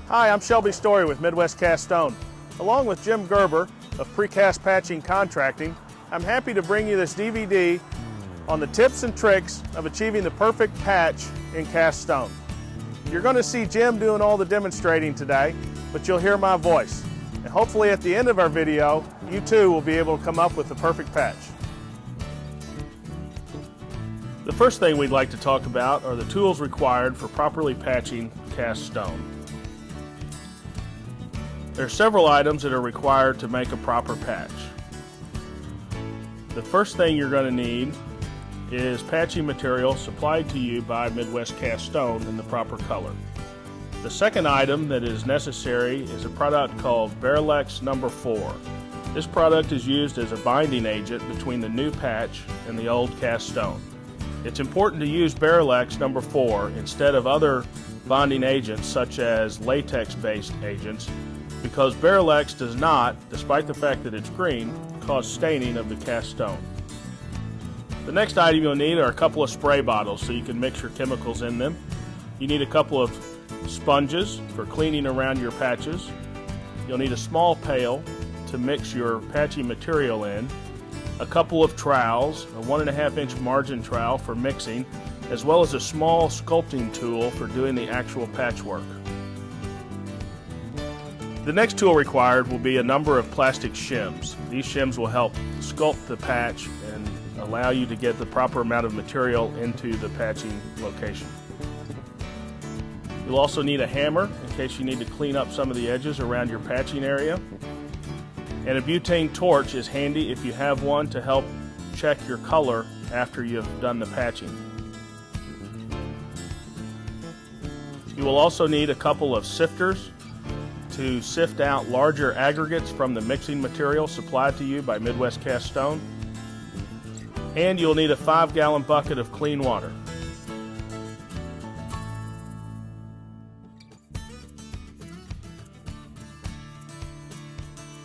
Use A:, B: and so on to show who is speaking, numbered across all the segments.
A: Hi, I'm Shelby Story with Midwest Cast Stone. Along with Jim Gerber of Precast Patching Contracting, I'm happy to bring you this DVD on the tips and tricks of achieving the perfect patch in cast stone. You're going to see Jim doing all the demonstrating today, but you'll hear my voice. And hopefully at the end of our video, you too will be able to come up with the perfect patch. The first thing we'd like to talk about are the tools required for properly patching cast stone. There are several items that are required to make a proper patch. The first thing you're going to need is patching material supplied to you by Midwest Cast Stone in the proper color. The second item that is necessary is a product called Barrelex No. 4. This product is used as a binding agent between the new patch and the old cast stone. It's important to use Barrelex No. 4 instead of other bonding agents such as latex-based agents, because Barrelex does not, despite the fact that it's green, cause staining of the cast stone. The next item you'll need are a couple of spray bottles so you can mix your chemicals in them. You need a couple of sponges for cleaning around your patches. You'll need a small pail to mix your patching material in, a couple of trowels, a 1.5-inch margin trowel for mixing, as well as a small sculpting tool for doing the actual patchwork. The next tool required will be a number of plastic shims. These shims will help sculpt the patch and allow you to get the proper amount of material into the patching location. You'll also need a hammer in case you need to clean up some of the edges around your patching area. And a butane torch is handy if you have one to help check your color after you've done the patching. You will also need a couple of sifters to sift out larger aggregates from the mixing material supplied to you by Midwest Cast Stone. And you'll need a 5-gallon bucket of clean water.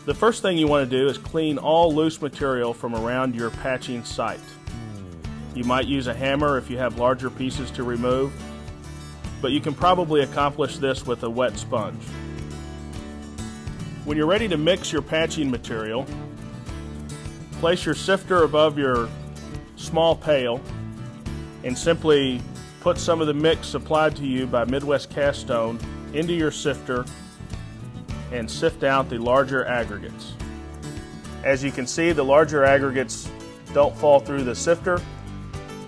A: The first thing you want to do is clean all loose material from around your patching site. You might use a hammer if you have larger pieces to remove, but you can probably accomplish this with a wet sponge. When you're ready to mix your patching material, place your sifter above your small pail and simply put some of the mix supplied to you by Midwest Cast Stone into your sifter and sift out the larger aggregates. As you can see, the larger aggregates don't fall through the sifter.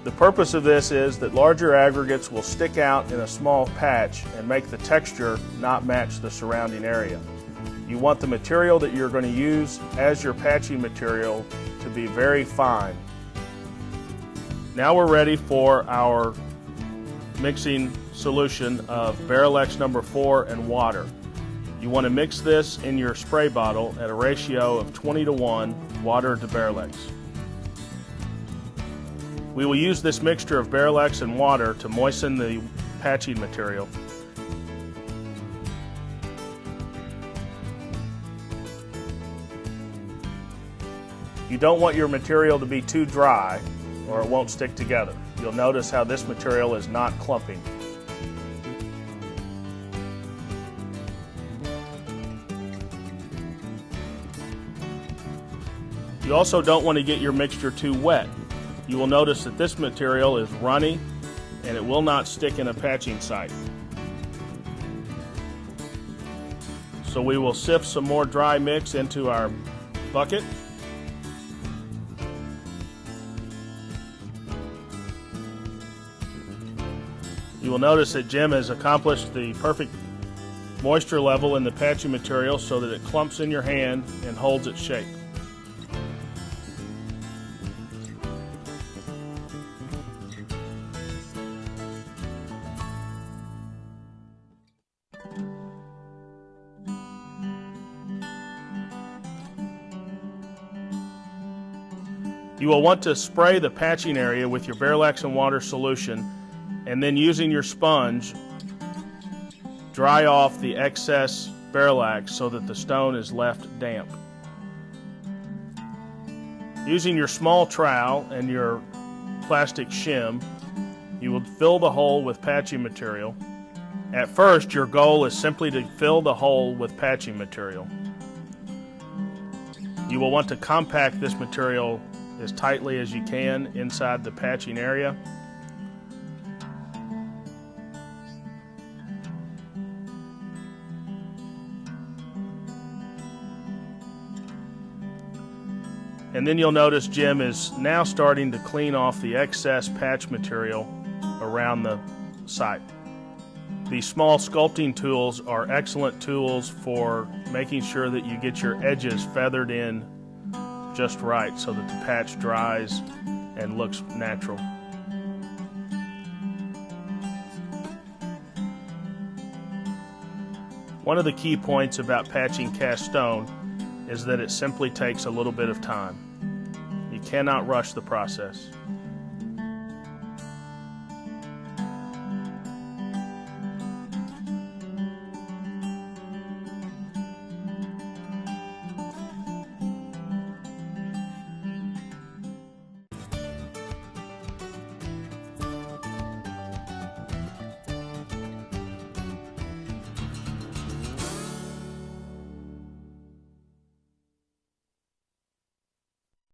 A: The purpose of this is that larger aggregates will stick out in a small patch and make the texture not match the surrounding area. You want the material that you're going to use as your patching material to be very fine. Now we're ready for our mixing solution of Barrelex No. 4 and water. You want to mix this in your spray bottle at a ratio of 20:1 water to Barrelex. We will use this mixture of Barrelex and water to moisten the patching material. You don't want your material to be too dry or it won't stick together. You'll notice how this material is not clumping. You also don't want to get your mixture too wet. You will notice that this material is runny and it will not stick in a patching site. So we will sift some more dry mix into our bucket. You will notice that Jim has accomplished the perfect moisture level in the patching material so that it clumps in your hand and holds its shape. You will want to spray the patching area with your Barrelex and water solution, and then using your sponge, dry off the excess Barrelex so that the stone is left damp. Using your small trowel and your plastic shim, you will fill the hole with patching material At first, your goal is simply to fill the hole with patching material. You will want to compact this material as tightly as you can inside the patching area. And then you'll notice Jim is now starting to clean off the excess patch material around the site. These small sculpting tools are excellent tools for making sure that you get your edges feathered in just right so that the patch dries and looks natural. One of the key points about patching cast stone is that it simply takes a little bit of time. You cannot rush the process.